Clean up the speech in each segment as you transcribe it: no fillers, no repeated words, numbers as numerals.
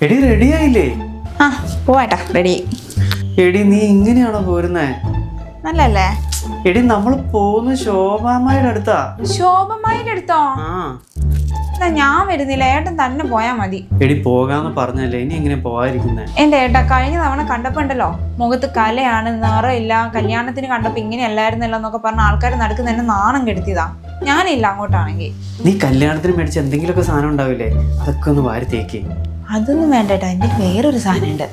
എടി റെഡി ആയില്ലേ? ആ പോവാട്ടാ, റെഡി. എടി നീ ഇങ്ങനെയാണോ പോരുന്നേ? നല്ലല്ലേ? എടി നമ്മൾ പോകുന്ന ശോഭാമ്മയുടെ അടുത്താ. ശോഭമായിന്റെ അടുത്തോ? ആ എന്നാ ഞാൻ വരുന്നില്ല, ഏട്ടൻ തന്നെ പോയാ മതി. എടി പോകാന്ന് പറഞ്ഞല്ലേ, ഇനി എങ്ങനെ പോവാതിരിക്കുന്നേ? എന്റെ ഏട്ടാ, കഴിഞ്ഞ തവണ കണ്ടപ്പോ ഉണ്ടല്ലോ, മുഖത്ത് കലയാണ്, നിറയില്ല, കല്യാണത്തിന് കണ്ടപ്പോ ഇങ്ങനെ അല്ലായിരുന്നല്ലോ എന്നൊക്കെ പറഞ്ഞ ആൾക്കാർ നടക്കുന്ന എന്നെ നാണം കെടുത്തിയതാ. ഞാനില്ല അങ്ങോട്ടാണെങ്കിൽ. നീ കല്യാണത്തിന് മേടിച്ച എന്തെങ്കിലുമൊക്കെ സാധനം ഉണ്ടാവില്ലേ, അതൊക്കെ ഒന്ന് വാരി തേക്ക്. അതൊന്നും വേണ്ട ഏട്ടാ, എൻ്റെ വേറൊരു സാധനം ഉണ്ട്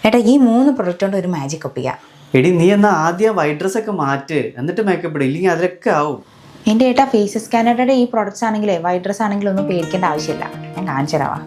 ഏട്ടാ. ഈ 3 പ്രൊഡക്റ്റ് കൊണ്ട് ഒരു മാജിക് ഒപ്പിക്കാം. എടി നീ എന്നാ ആദ്യം വൈറ്റ് ഡ്രസ് ഒക്കെ മാറ്റ്, എന്നിട്ട് മേക്കപ്പ് ഇടും, ഇല്ലെങ്കിൽ അതിലൊക്കെ ആവും. എൻ്റെ ഏട്ടാ, ഫേസസ് കാനഡയുടെ ഈ പ്രോഡക്ട്സ് ആണെങ്കിലേ വൈറ്റ് ഡ്രസ് ആണെങ്കിലും ഒന്നും പേടിക്കേണ്ട ആവശ്യമില്ല. ഞാൻ കാണിച്ചു തരാവാ.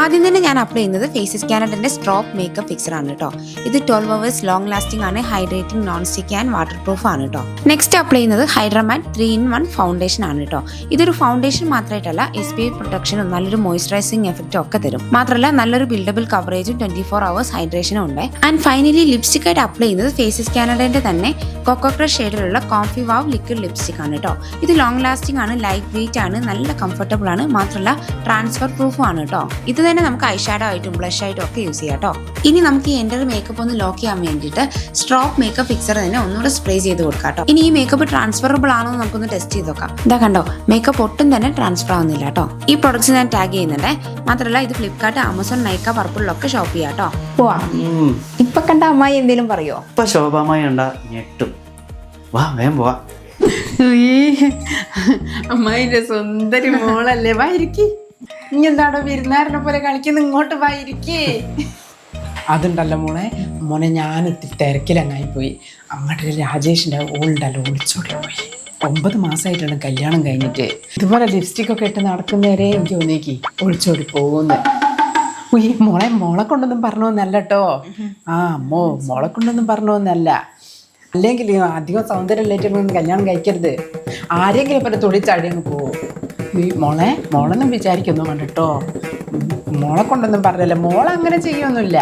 ആദ്യം തന്നെ ഞാൻ അപ്ലൈ ചെയ്യുന്നത് ഫേസസ് കാനഡന്റെ സ്ട്രോപ്പ് മേക്കപ്പ് ഫിക്സർ ആണ് കേട്ടോ. ഇത് 12 hours ലോങ് ലാസ്റ്റിംഗ് ആണ്, hydrating, non stick and water proof ആണ് കേട്ടോ. നെക്സ്റ്റ് അപ്ലൈ ചെയ്യുന്നത് ഹൈഡ്രാമാറ്റ് 3-in-1 ഫൗണ്ടേഷൻ ആണ് കേട്ടോ. ഇതൊരു ഫൗണ്ടേഷൻ മാത്രമായിട്ടല്ല, SPF പ്രൊട്ടക്ഷനും നല്ലൊരു മോയ്സ്ചറൈസിംഗ് എഫക്റ്റും ഒക്കെ തരും. മാത്രമല്ല നല്ലൊരു ബിൽഡബിൾ കവറേജും 24 hours ഹൈഡ്രേഷനും ഉണ്ട്. ആൻഡ് ഫൈനലി ലിപ്സ്റ്റിക് ആയിട്ട് അപ്ലൈ ചെയ്യുന്നത് ഫേസസ് കാനഡന്റെ തന്നെ കൊക്കോ ക്രഷ് ഷെയ്ഡിലുള്ള കോംഫി വാവ് ലിക്വിഡ് ലിപ്സ്റ്റിക് ആണ് കേട്ടോ. ഇത് ലോങ് ലാസ്റ്റിംഗ് ആണ്, ലൈറ്റ് വെയിറ്റ് ആണ്, നല്ല കംഫർട്ടബിൾ ആണ്, മാത്രമല്ല ട്രാൻസ്ഫർ പ്രൂഫും ആണ് കേട്ടോ. ഇത് തന്നെ നമുക്ക് ഐ ഷാഡോ ആയിട്ടും ബ്ലഷ് ആയിട്ടും ഒക്കെ യൂസ് ചെയ്യാം കേട്ടോ. ഇനി നമുക്ക് ഈ എൻ്റെ മേക്കപ്പ് ഒന്ന് ലോക്ക് ചെയ്യാൻ വേണ്ടിയിട്ട് സ്ട്രോപ്പ് മേക്കപ്പ് ഫിക്സർ തന്നെ ഒന്നുകൂടെ സ്പ്രേ ചെയ്ത് കൊടുക്കാം കേട്ടോ. ഇനി ഈ മേക്കപ്പ് ട്രാൻസ്ഫറബിൾ ആണോ എന്ന് നമുക്കൊന്ന് ടെസ്റ്റ് ചെയ്ത് നോക്കാം. ഇതാ കണ്ടോ, മേക്കപ്പ് ഒട്ടും തന്നെ ട്രാൻസ്ഫർ ആവുന്നില്ല കേട്ടോ. ഈ പ്രൊഡക്ട്സ് ഞാൻ ടാഗ് ചെയ്യുന്നുണ്ട്. മാത്രമല്ല ഇത് ഫ്ലിപ്കാർട്ട്, ആമസോൺ, നൈക്ക, പർപ്പിളിലൊക്കെ ഷോപ്പ് ചെയ്യാം കേട്ടോ. പോവാ. ഇപ്പൊ കണ്ട അമ്മായി എന്തെങ്കിലും പറയോ? ഇപ്പൊ ശോഭാമായി ഉണ്ടാ ഞെട്ടും. വാ വേഗം പോവാ. അമ്മായിന്റെ സുന്ദരി മോളല്ലേ, വായിരിക്കേ. ഇനി എന്താണോ വിരുന്നാരനെ പോലെ കളിക്കുന്ന, ഇങ്ങോട്ട് വായിരിക്കേ. അതുണ്ടല്ലോ മോനെ ഞാൻ ഇത്തിരി തിരക്കിലങ്ങായി പോയി. അങ്ങോട്ട് രാജേഷിന്റെ ഓളുണ്ടല്ലോ ഒളിച്ചോടി പോയി. 9 മാസമായിട്ടാണ് കല്യാണം കഴിഞ്ഞിട്ട്. ഇതുപോലെ ലിപ്സ്റ്റിക് ഒക്കെ ഇട്ട് നടക്കുന്നവരെ എനിക്ക് ഒന്നേക്ക് ഒളിച്ചോടി പോകുന്നു. മോളെ കൊണ്ടൊന്നും പറഞ്ഞോന്നല്ല കേട്ടോ. മോളെ കൊണ്ടൊന്നും പറഞ്ഞോന്നല്ല. അല്ലെങ്കിൽ അധികം സൗന്ദര്യമില്ലായിട്ട് കല്യാണം കഴിക്കരുത്. ആരെങ്കിലും പോലെ തൊടിച്ചാടി അങ്ങ് പോവും. മോളെന്നും വിചാരിക്കൊന്നും വേണ്ട കേട്ടോ. മോളെ കൊണ്ടൊന്നും പറഞ്ഞില്ല, മോളങ്ങനെ ചെയ്യൊന്നുമില്ല.